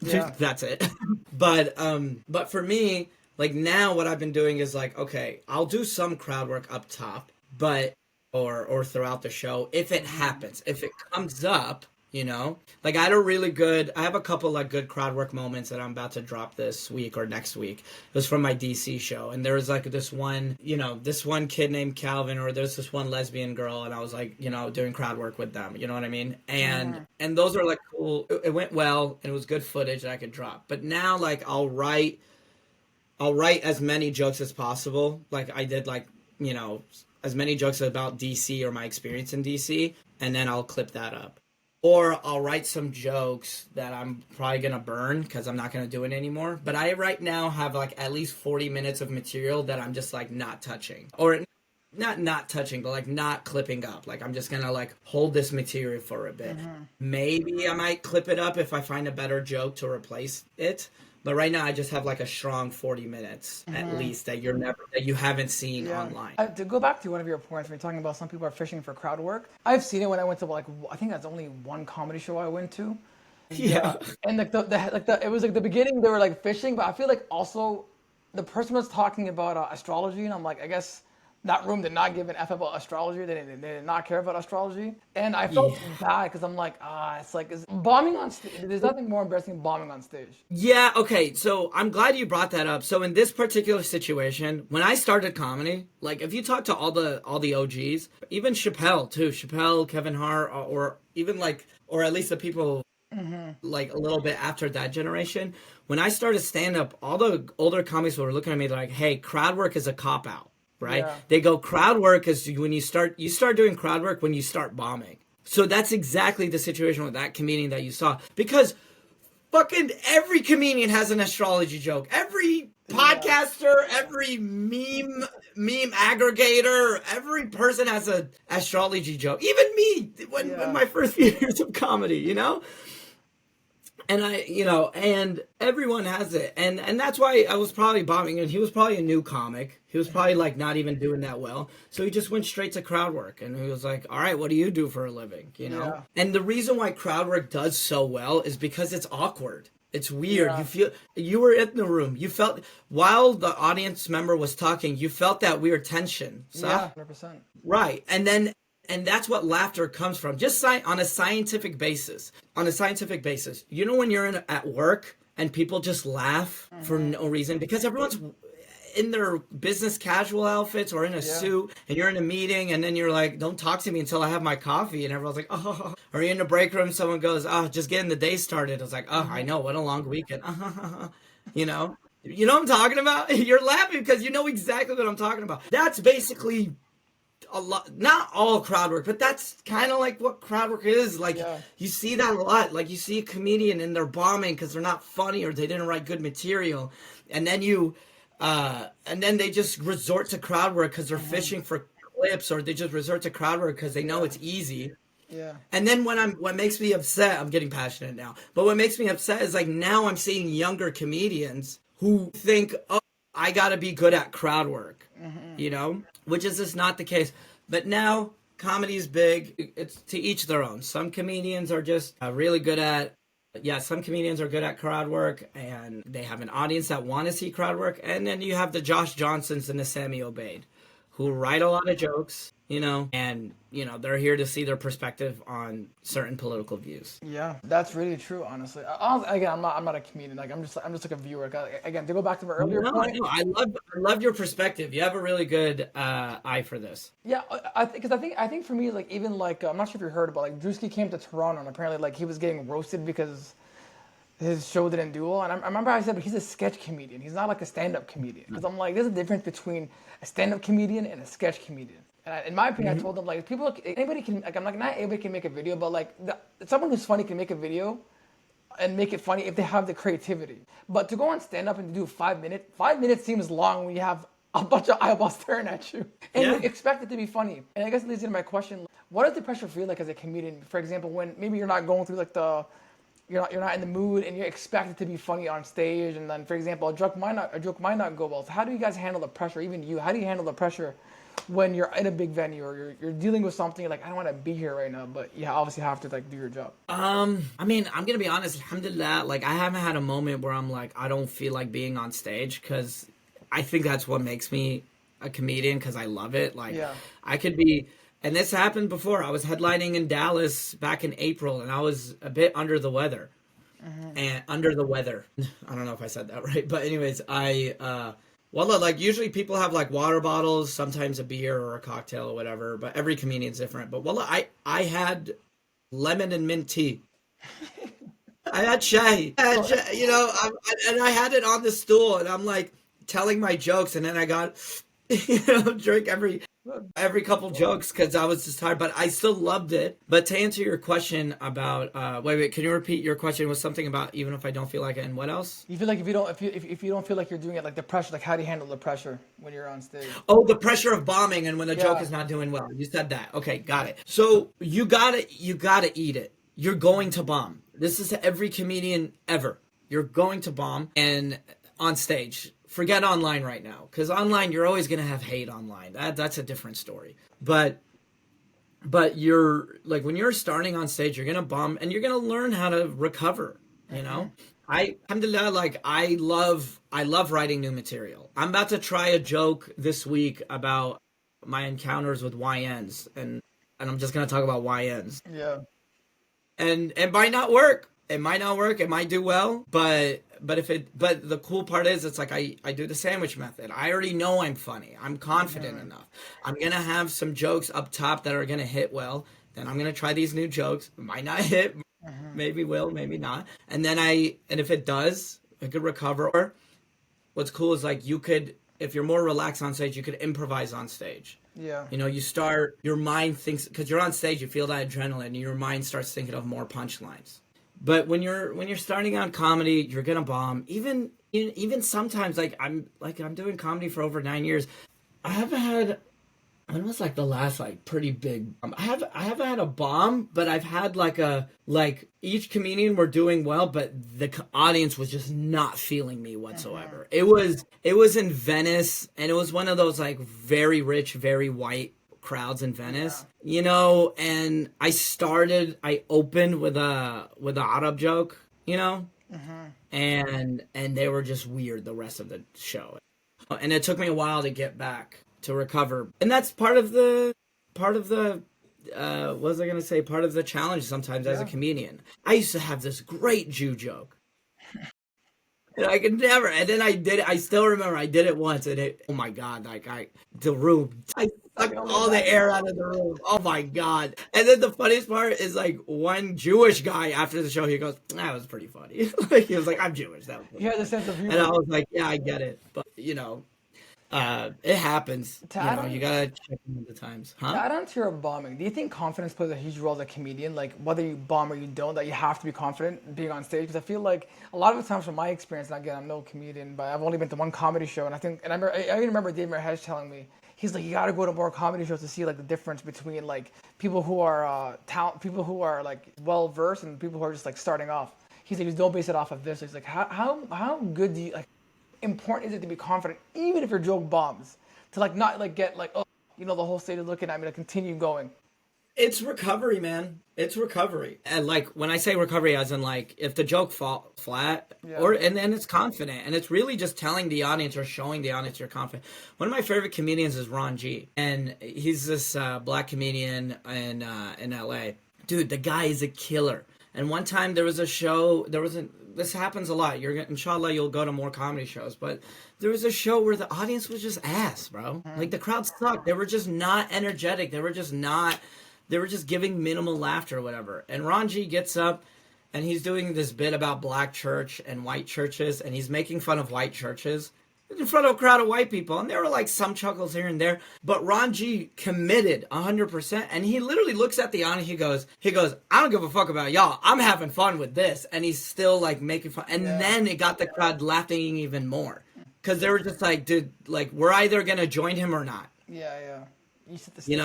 that's it. But for me, like now what I've been doing is like, okay, I'll do some crowd work up top, but or throughout the show if it happens, if it comes up. Like I have a couple like good crowd work moments that I'm about to drop this week or next week. It was from my DC show, and there was like this one kid named Calvin, or there's this one lesbian girl, and I was like, doing crowd work with them, you know what I mean? And those are like cool. It went well, and it was good footage that I could drop. But now like I'll write as many jokes as possible. Like I did like, as many jokes about DC or my experience in DC, and then I'll clip that up. Or I'll write some jokes that I'm probably going to burn because I'm not going to do it anymore. But I right now have like at least 40 minutes of material that I'm just like not touching. Or not touching, but like not clipping up. Like I'm just going to like hold this material for a bit. Maybe I might clip it up if I find a better joke to replace it. But right now I just have like a strong 40 minutes at least that you haven't seen online. To go back to one of your points, when you're talking about some people are fishing for crowd work, I've seen it when I went to like I think that's only one comedy show I went to. Yeah. And like it was like the beginning they were like fishing, but I feel like also the person was talking about astrology, and I'm like, I guess that room did not give an F about astrology. They did not care about astrology, and I felt bad because I'm like, it's bombing on stage. There's nothing more embarrassing than bombing on stage. Yeah, okay, so I'm glad you brought that up. So in this particular situation, when I started comedy, like if you talk to all the OGs, even Chappelle too, Kevin Hart, or even like, or at least the people like a little bit after that generation, when I started stand up, all the older comics were looking at me like, hey, crowd work is a cop out. Right? Yeah. They go, crowd work is when you start doing crowd work when you start bombing. So that's exactly the situation with that comedian that you saw. Because fucking every comedian has an astrology joke. Every podcaster, every meme aggregator, every person has an astrology joke. Even me, when my first few years of comedy, And and everyone has it, and that's why I was probably bombing. And he was probably a new comic. He was probably like not even doing that well, so he just went straight to crowd work. And he was like, "All right, what do you do for a living?" Yeah. And the reason why crowd work does so well is because it's awkward. It's weird. Yeah. You were in the room. You felt while the audience member was talking, you felt that weird tension. So, Yeah, 100%. right. And that's what laughter comes from. Just on a scientific basis. On a scientific basis. When you're at work and people just laugh for no reason because everyone's in their business casual outfits or in a suit, and you're in a meeting, and then you're like, don't talk to me until I have my coffee, and everyone's like, oh. Or you're in the break room, someone goes, oh, just getting the day started. It's like, oh, I know, what a long weekend. You know what I'm talking about? You're laughing because you know exactly what I'm talking about. That's basically a lot, not all crowd work, but that's kind of like what crowd work is. Like, you see that a lot. Like, you see a comedian and they're bombing because they're not funny or they didn't write good material, and then they just resort to crowd work because they're fishing for clips, or they just resort to crowd work because they know it's easy. Yeah. And then what makes me upset, I'm getting passionate now, but what makes me upset is like now I'm seeing younger comedians who think, oh, I gotta be good at crowd work, which is just not the case. But now comedy is big. It's to each their own. Some comedians are just really good at some comedians are good at crowd work, and they have an audience that want to see crowd work. And then you have the Josh Johnsons and the Sammy Obeid, who write a lot of jokes, and they're here to see their perspective on certain political views. Yeah, that's really true. Honestly, again, I'm not a comedian. Like, I'm just like a viewer. Again, to go back to my earlier point. No, I love your perspective. You have a really good eye for this. Yeah, I think for me, like, even like, I'm not sure if you heard about, like, Drewski came to Toronto, and apparently, like, he was getting roasted because his show didn't do well. And I remember I said, but he's a sketch comedian. He's not like a stand-up comedian. Because I'm like, there's a difference between a stand-up comedian and a sketch comedian. And in my opinion, I told them, like, anybody can, like, I'm like, not everybody can make a video, but like, someone who's funny can make a video and make it funny if they have the creativity. But to go on stand-up and to do 5 minutes seems long when you have a bunch of eyeballs staring at you. And you expect it to be funny. And I guess it leads into my question, what does the pressure feel like as a comedian? For example, when maybe you're not going through like you're not in the mood and you expect it to be funny on stage, and then, for example, a joke might not go well. So how do you guys handle the pressure? Even you, how do you handle the pressure when you're in a big venue or you're dealing with something you're like, I don't want to be here right now, but you obviously have to like do your job? I mean, I'm gonna be honest, alhamdulillah, like, I haven't had a moment where I'm like, I don't feel like being on stage, because I think that's what makes me a comedian, because I love it. Like, I could be, and this happened before. I was headlining in Dallas back in April, and I was a bit under the weather. I don't know if I said that right, but anyways, well, like, usually people have like water bottles, sometimes a beer or a cocktail or whatever, but every comedian's different. But I had lemon and mint tea. I had shahi, and I had it on the stool, and I'm like telling my jokes, and then I got, drink every couple jokes because I was just tired, but I still loved it. But to answer your question about, wait, can you repeat your question? Was something about even if I don't feel like it, and what else? You feel like if you don't feel like you're doing it, like the pressure, like how do you handle the pressure when you're on stage? Oh, the pressure of bombing and when the joke is not doing well. You said that. Okay, got it. So you gotta eat it. You're going to bomb. This is every comedian ever. You're going to bomb, and on stage. Forget online right now, because online you're always gonna have hate online. That's a different story. But you're like, when you're starting on stage, you're gonna bomb, and you're gonna learn how to recover. Alhamdulillah, like, I love writing new material. I'm about to try a joke this week about my encounters with YNs, and I'm just gonna talk about YNs. Yeah. And it might not work. It might not work. It might do well, but the cool part is, it's like I do the sandwich method. I already know I'm funny. I'm confident enough. I'm gonna have some jokes up top that are gonna hit well. Then I'm gonna try these new jokes. It might not hit. Maybe will. Maybe not. And then if it does, I could recover. Or what's cool is, like, you could, if you're more relaxed on stage, you could improvise on stage. Yeah. You start, your mind thinks, because you're on stage, you feel that adrenaline, and your mind starts thinking of more punchlines. But when you're starting on comedy, you're gonna bomb. Even sometimes, like, I'm doing comedy for over 9 years. I haven't had when was like the last like pretty big I haven't had a bomb, but I've had like each comedian were doing well, but the audience was just not feeling me whatsoever. It was in Venice, and it was one of those like very rich, very white crowds in Venice, and I opened with a Arab joke, and they were just weird the rest of the show. And it took me a while to get back to recover. And that's part of the what was I gonna say? Part of the challenge sometimes as a comedian. I used to have this great Jew joke. And I could never. And then I did it. I still remember I did it once, and oh my god, the room. I sucked all the air out of the room. Oh my god. And then the funniest part is like one Jewish guy after the show, he goes, "That was pretty funny." Like he was like, "I'm Jewish." That was funny. He had a sense of humor. And I was like, "Yeah, I get it," but it happens. You gotta check in the times, huh? To add on to your bombing, do you think confidence plays a huge role as a comedian? Like whether you bomb or you don't, that you have to be confident being on stage? Because I feel like a lot of the times from my experience, and again, I'm no comedian, but I've only been to one comedy show, and I even remember Dave Merhesh telling me, he's like, you got to go to more comedy shows to see like the difference between like people who are people who are like well versed and people who are just like starting off. He's like, don't base it off of this. He's like, how good do you like? Important is it to be confident, even if your joke bombs, to like not like get like, oh, the whole stage is looking at me to continue going. It's recovery, man. It's recovery. And like when I say recovery, as in like if the joke fall flat, and then it's confident, and it's really just telling the audience or showing the audience you're confident. One of my favorite comedians is Ron G, and he's this black comedian in L.A. Dude, the guy is a killer. And one time there was a show. This happens a lot. Inshallah, you'll go to more comedy shows. But there was a show where the audience was just ass, bro. Like the crowd sucked. They were just not energetic. They were just giving minimal laughter or whatever. And Ron G gets up, and he's doing this bit about black church and white churches, and he's making fun of white churches in front of a crowd of white people. And there were like some chuckles here and there. But Ron G committed 100%. And he literally looks at the audience. He goes, I don't give a fuck about y'all. I'm having fun with this. And he's still like making fun. And then it got the crowd laughing even more. Because they were just like, dude, like we're either going to join him or not. Yeah.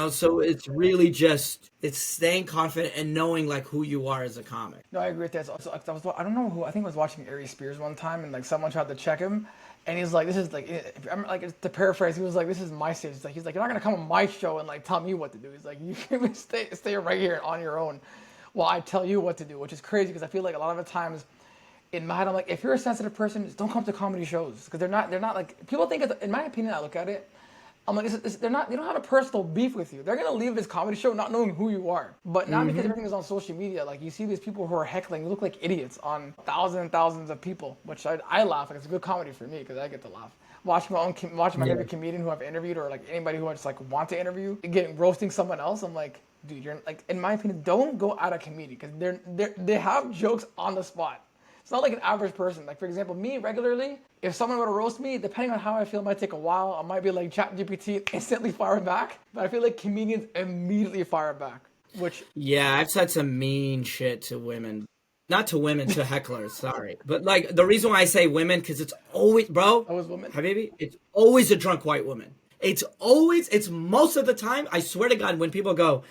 So it's really just, it's staying confident and knowing like who you are as a comic. No, I agree with that. So, I don't know who, I think I was watching Ari Spears one time, and like someone tried to check him, and he's like, this is like, I'm like, to paraphrase, he was like, this is my stage. He's like, you're not gonna come on my show and like tell me what to do. He's like, you can stay right here on your own while I tell you what to do, which is crazy because I feel like a lot of the times in my head, I'm like, if you're a sensitive person, just don't come to comedy shows, because they're not like, people think, in my opinion, I look at it, I'm like, they don't have a personal beef with you. They're gonna leave this comedy show not knowing who you are. But now because everything is on social media, like you see these people who are heckling, you look like idiots on thousands and thousands of people, which I laugh. Like it's a good comedy for me because I get to laugh. Watching my favorite comedian who I've interviewed, or like anybody who I just like want to interview, roasting someone else. I'm like, dude, you're like, in my opinion, don't go out of comedy because they have jokes on the spot. It's not like an average person. Like, for example, me regularly, if someone were to roast me, depending on how I feel, it might take a while. I might be like ChatGPT, instantly fire back. But I feel like comedians immediately fire back, which... Yeah, I've said some mean shit to women. Not to women, to hecklers, sorry. But, like, the reason why I say women, because it's always... Bro, always women? Habibi, it's always a drunk white woman. It's most of the time, I swear to God, when people go,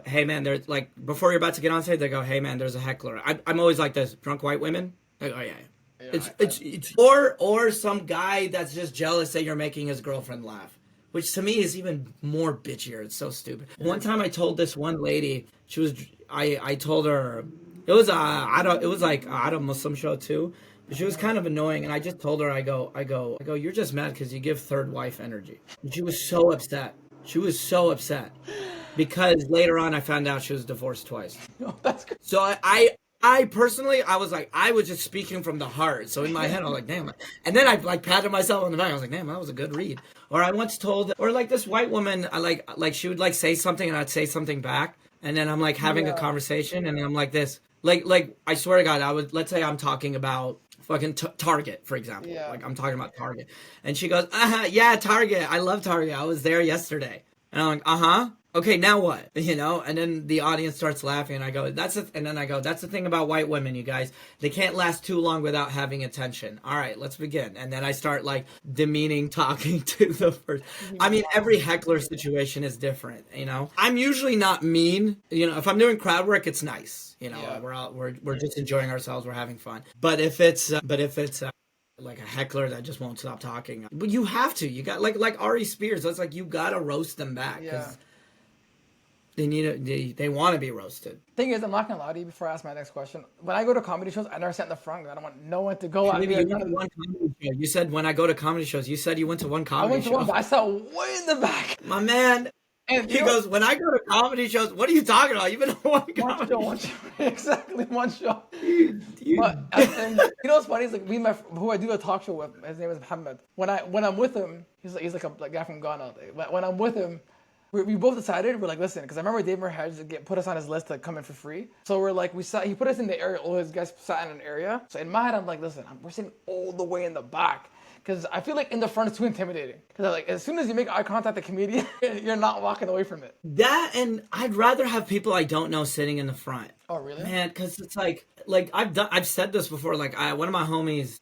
hey man, there's like, before you're about to get on stage, they go, hey man, there's a heckler. I'm always like this, drunk white women. They go, yeah. It's or some guy that's just jealous that you're making his girlfriend laugh, which to me is even more bitchier. It's so stupid. One time I told this one lady, I told her, it was like a Arab Muslim show too, but she was kind of annoying, and I just told her, I go, you're just mad because you give third wife energy. And she was so upset. Because later on I found out she was divorced twice. Oh, that's good. So I personally, I was like, I was just speaking from the heart. So in my head, I was like, damn. And then I like patted myself on the back. I was like, damn, that was a good read. Or I once told, or like this white woman, I like she would like say something and I'd say something back. And then I'm like having a conversation and I'm like this. Like I swear to God, let's say I'm talking about fucking Target, for example. Yeah. Like I'm talking about Target. And she goes, yeah, Target. I love Target. I was there yesterday. And I'm like, uh-huh. Okay, now what? You know, and then the audience starts laughing, and I go, and then I go, that's the thing about white women, you guys. They can't last too long without having attention. All right, let's begin. And then I start like demeaning talking to the first. I mean, every heckler situation is different, you know. I'm usually not mean. You know, if I'm doing crowd work, it's nice. You know, Yeah. we're just enjoying ourselves, we're having fun. But if it's like a heckler that just won't stop talking, but you have to. You got like Ari Spears. It's like you gotta roast them back because. Yeah. They want to be roasted. Thing is, I'm not gonna lie to you before I ask my next question. When I go to comedy shows, I never sit in the front. I don't want no one to go at Maybe me. you went to one comedy show. You said when I go to comedy shows. You said you went to one I comedy went to show. one, but I sat way in the back. My man, And he goes, when I go to comedy shows, what are you talking about? You've been to one comedy show. one show, exactly one show. You- But and you know what's funny is like who I do a talk show with. His name is Mohammed. When I'm with him, he's like a guy from Ghana. When I'm with him. We both decided, we're like, listen, because I remember Dave Merhead put us on his list to come in for free. So we're like, he put us in the area, all his guys sat in an area. So in my head, I'm like, listen, we're sitting all the way in the back. Because I feel like in the front is too intimidating. Because like, as soon as you make eye contact with the comedian, you're not walking away from it. That, and I'd rather have people I don't know sitting in the front. Oh, really? Man, because it's like I've said this before. Like one of my homies,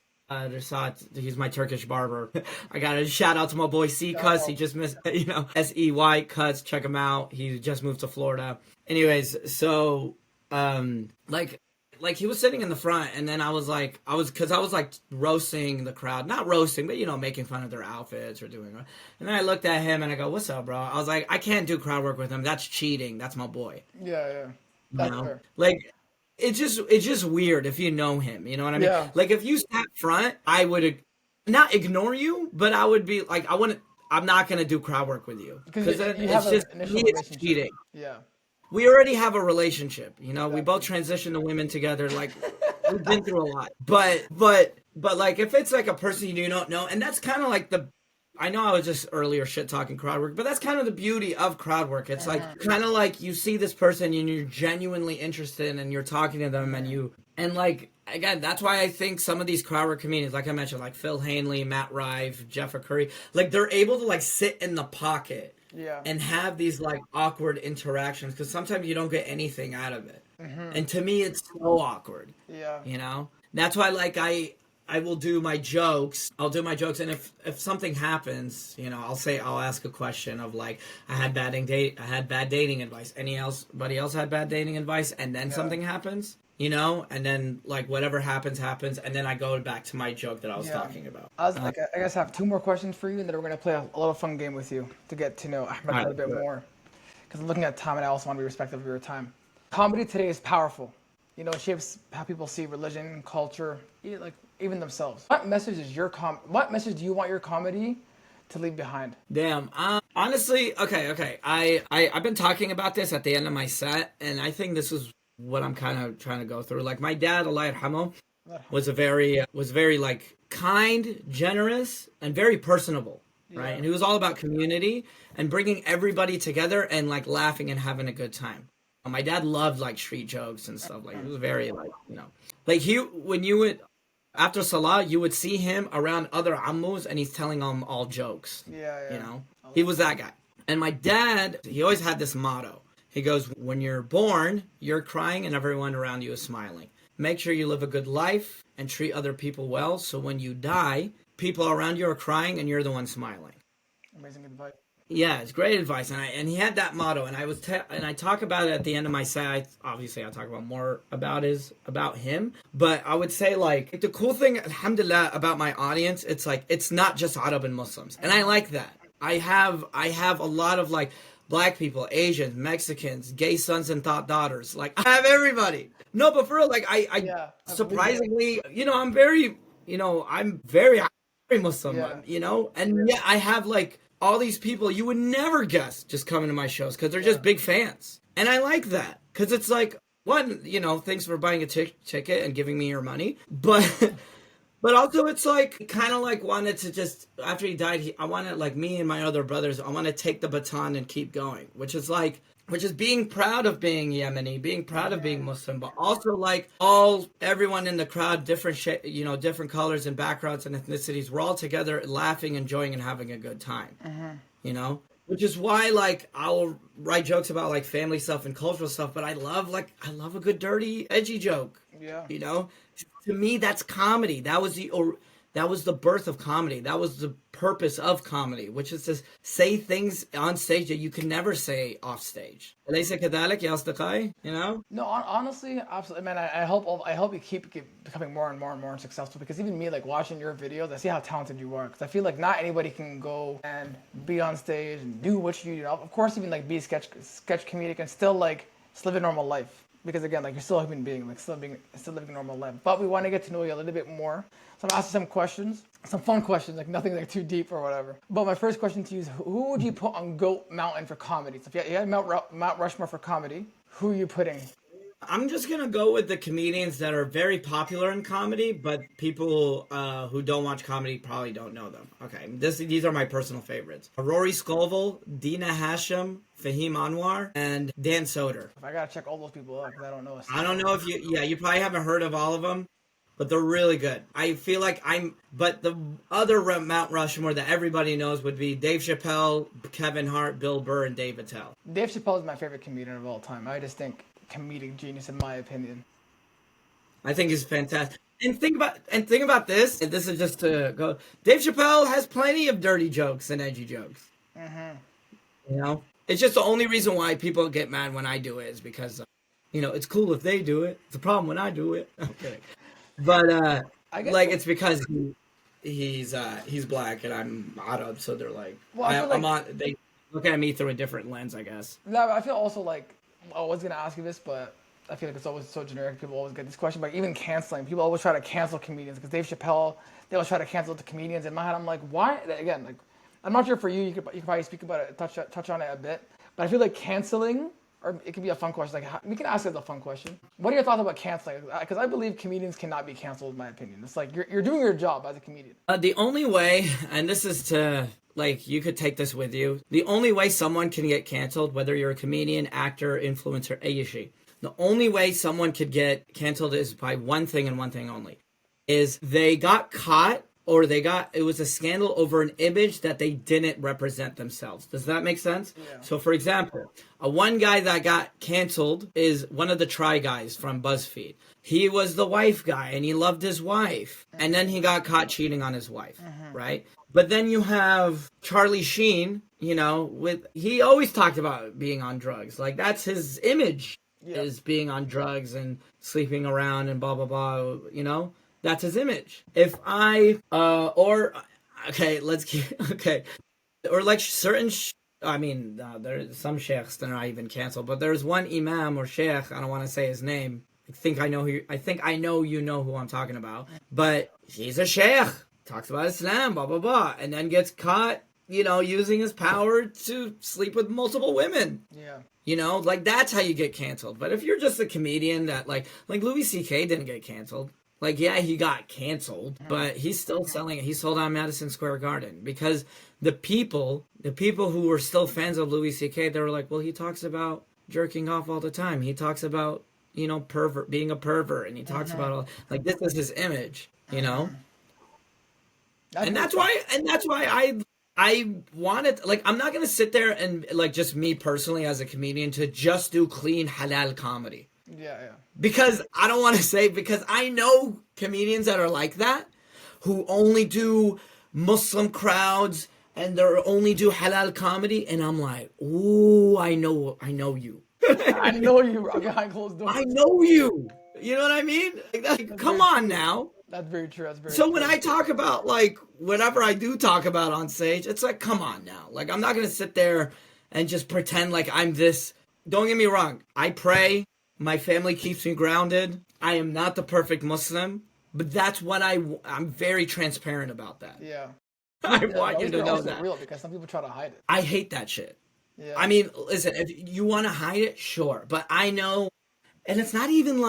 he's my Turkish barber. I got to shout out to my boy C Cuts. He just missed, SEY Cuts. Check him out. He just moved to Florida. Anyways, so like he was sitting in the front, and then I was like roasting the crowd, not roasting, but making fun of their outfits or doing. And then I looked at him and I go, "What's up, bro?" I was like, "I can't do crowd work with him. That's cheating. That's my boy." Yeah. That's fair. Like. It's just weird if you know him, you know what I mean? Yeah. Like if you sat front, I would not ignore you, but I would be like, I'm not gonna do crowd work with you Because it's cheating. Yeah. We already have a relationship, we both transitioned to women together, like we've been through a lot. But like if it's like a person you don't know, and that's kind of like I know I was just earlier shit talking crowd work, but that's kind of the beauty of crowd work. It's like kind of like you see this person and you're genuinely interested and you're talking to them and like again, that's why I think some of these crowd work comedians, like I mentioned, like Phil Hanley, Matt Rife, Jeff Curry, like they're able to like sit in the pocket and have these like awkward interactions because sometimes you don't get anything out of it. And to me, it's so awkward. Yeah. That's why like I will do my jokes. I'll do my jokes, and if something happens, I'll ask a question of like, I had bad dating advice. Anybody else had bad dating advice? And then something happens, and then like whatever happens, and then I go back to my joke that I was talking about. I guess I have two more questions for you, and then we're gonna play a little fun game with you to get to know Ahmed a little bit more. Because I'm looking at time, and I also want to be respectful of your time. Comedy today is powerful. It shapes how people see religion, culture, even themselves. What message do you want your comedy to leave behind? Damn. Honestly, okay. I've been talking about this at the end of my set, and I think this is what I'm kind of trying to go through. Like my dad, Allah yarhamu, was very like kind, generous, and very personable. Right, and he was all about community and bringing everybody together and like laughing and having a good time. My dad loved like street jokes and stuff. Like he was very like like when you would after Salah you would see him around other ammus and he's telling them all jokes. Yeah. He was that guy. And my dad, he always had this motto. He goes, when you're born, you're crying and everyone around you is smiling. Make sure you live a good life and treat other people well. So when you die, people around you are crying and you're the one smiling. Amazing advice. Yeah, it's great advice, and he had that motto, and I talk about it at the end of my set. Obviously, I talk about more about him, but I would say like the cool thing, alhamdulillah, about my audience, it's like it's not just Arab and Muslims, and I like that. I have a lot of like black people, Asians, Mexicans, gay sons and daughters. Like I have everybody. No, but for real, like I surprisingly, I'm very Muslim, and I have like all these people you would never guess just coming to my shows because they're just big fans. And I like that because it's like, one, thanks for buying a ticket and giving me your money. But also it's like kind of like wanted to just, after he died, I wanted like me and my other brothers, I want to take the baton and keep going, which is being proud of being Yemeni, being proud of being Muslim, but also like everyone in the crowd, different different colors and backgrounds and ethnicities, we're all together laughing, enjoying, and having a good time. Which is why, like, I'll write jokes about like family stuff and cultural stuff, but I love a good dirty, edgy joke. Yeah. You know, to me, that's comedy. That was the birth of comedy. That was the purpose of comedy, which is to say things on stage that you can never say off stage. أليس كذلك يا أصدقائي? You know? No, honestly, absolutely, man. I hope you keep becoming more and more and more successful because even me, like watching your videos, I see how talented you are. Because I feel like not anybody can go and be on stage and do what you do. Of course, even like be a sketch comedic and still live a normal life. Because again, like you're still a human being, like still living a normal life. But we want to get to know you a little bit more. So I'm asking some questions, some fun questions, like nothing like too deep or whatever. But my first question to you is, who would you put on GOAT Mountain for comedy? So if you had Mount Rushmore for comedy, who are you putting? I'm just gonna go with the comedians that are very popular in comedy, but people who don't watch comedy probably don't know them. Okay, these are my personal favorites: Rory Scovel, Dina Hashem, Fahim Anwar, and Dan Soder. I gotta check all those people out because I don't know. I don't know if you probably haven't heard of all of them, but they're really good. I feel like but the other Mount Rushmore that everybody knows would be Dave Chappelle, Kevin Hart, Bill Burr, and Dave Attell. Dave Chappelle is my favorite comedian of all time. I just think comedic genius in my opinion. I think he's fantastic. And think about this. And this is just to go. Dave Chappelle has plenty of dirty jokes and edgy jokes. You know, it's just the only reason why people get mad when I do it is because, it's cool if they do it. It's a problem when I do it. I'm kidding. But it's because he's black and I'm Arab, so they're like, they look at me through a different lens, I guess. No, I feel also like I was gonna ask you this, but I feel like it's always so generic. People always get this question, but even canceling, people always try to cancel comedians because Dave Chappelle, they always try to cancel the comedians. In my head, I'm like, why? Again, like, I'm not sure for you. You could probably speak about it, touch on it a bit, but I feel like canceling, or it could be a fun question. Like, we can ask it as a fun question. What are your thoughts about canceling? Because I believe comedians cannot be canceled, in my opinion. It's like you're doing your job as a comedian. The only way, and this is to, like, you could take this with you. The only way someone can get canceled, whether you're a comedian, actor, influencer, Ayashi, the only way someone could get canceled is by one thing and one thing only. Is they got caught or it was a scandal over an image that they didn't represent themselves. Does that make sense? Yeah. So, for example, one guy that got canceled is one of the Try Guys from BuzzFeed. He was the wife guy, and he loved his wife. And then he got caught cheating on his wife, right? But then you have Charlie Sheen, he always talked about being on drugs. Like, that's his image, is being on drugs and sleeping around and blah, blah, blah, That's his image. If or like certain, there's some sheikhs that are not even canceled, but there's one imam or sheikh, I don't want to say his name. I think I know you know who I'm talking about, but he's a sheikh, talks about Islam, blah, blah, blah, and then gets caught, using his power to sleep with multiple women. Yeah. Like, that's how you get canceled. But if you're just a comedian that, like Louis C.K. didn't get canceled. Like, yeah, he got canceled, but he's still selling it. He sold out Madison Square Garden because the people who were still fans of Louis C.K., they were like, well, he talks about jerking off all the time. He talks about, being a pervert, and he talks about all, like, this is his image, And that's why I wanted, like, I'm not going to sit there and, like, just me personally as a comedian to just do clean halal comedy. Yeah. Because I don't want to say, because I know comedians that are like that, who only do Muslim crowds and they only do halal comedy, and I'm like, ooh, I know you. I know you behind closed doors. I know you. You know what I mean? Like, come on now. That's very true. So when I talk about, like, whatever I do talk about on stage, it's like, come on now. Like, I'm not going to sit there and just pretend like I'm this. Don't get me wrong. I pray. My family keeps me grounded. I am not the perfect Muslim, but that's what I'm very transparent about that. Yeah. I want you to know that. Real, because some people try to hide it. I hate that shit. Yeah. I mean, listen, if you want to hide it, sure. But I know, and it's not even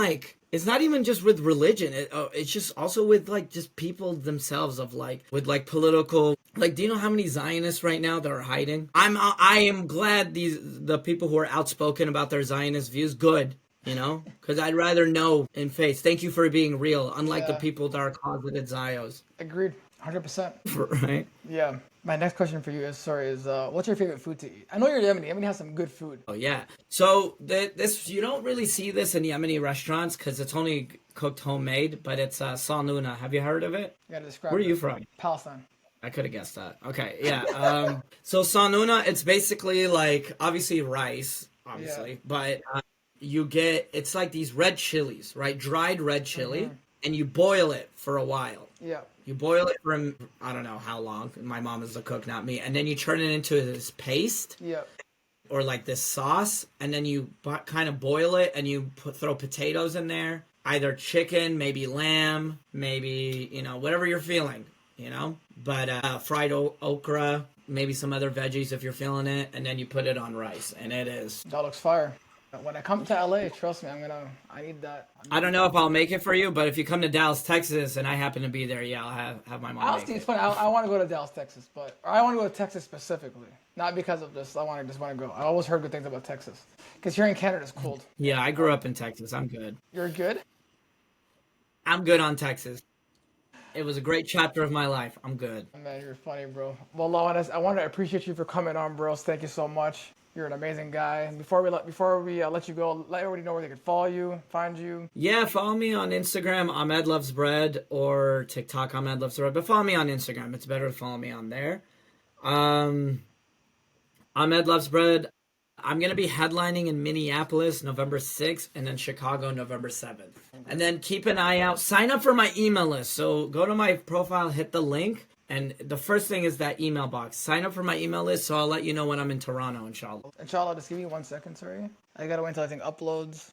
just with religion. It's just also with, like, just people themselves with political, like, do you know how many Zionists right now that are hiding? I am glad the people who are outspoken about their Zionist views, good. Because I'd rather know in face. Thank you for being real, unlike the people that are closeted Zios. Agreed. 100%. right? Yeah. My next question for you is what's your favorite food to eat? I know you're Yemeni. Yemeni has some good food. Oh yeah. So this you don't really see this in Yemeni restaurants because it's only cooked homemade, but it's salnuna. Have you heard of it? You gotta Where describe are it. you from? Palestine. I could have guessed that. Okay, yeah. So salnuna, it's basically like obviously rice, Yeah. obviously, but you get it's like these red chilies, right? Dried red chili, and you boil it for a while. Yeah. You boil it for I don't know how long. My mom is the cook, not me. And then you turn it into this paste Yeah. or like this sauce, and then you kind of boil it, and you throw potatoes in there, either chicken, maybe lamb, maybe whatever you're feeling, But fried okra, maybe some other veggies if you're feeling it, and then you put it on rice, and it is. That looks fire. When I come to LA, trust me, I need that. I don't know if I'll make it for you, but if you come to Dallas, Texas, and I happen to be there, yeah, I'll have my mom make Honestly, it's it. funny. I want to go to Dallas, Texas, or I want to go to Texas specifically, not because of this. I just want to go. I always heard good things about Texas, because here in Canada it's cold. Yeah, I grew up in Texas. I'm good. You're good. I'm good on Texas. It was a great chapter of my life. I'm good. Man, you're funny, bro. Well, Lawan, I want to appreciate you for coming on, bros. Thank you so much. You're an amazing guy. And before we let you go, let everybody know where they can follow you, find you. Yeah, follow me on Instagram, Ahmed Loves Bread, or TikTok, Ahmed Loves Bread. But follow me on Instagram. It's better to follow me on there. Ahmed Loves Bread. I'm going to be headlining in Minneapolis November 6th and then Chicago November 7th. And then keep an eye out. Sign up for my email list. So go to my profile, hit the link. And the first thing is that email box. Sign up for my email list so I'll let you know when I'm in Toronto, inshallah. Inshallah, just give me 1 second, sorry. I gotta wait until I think uploads.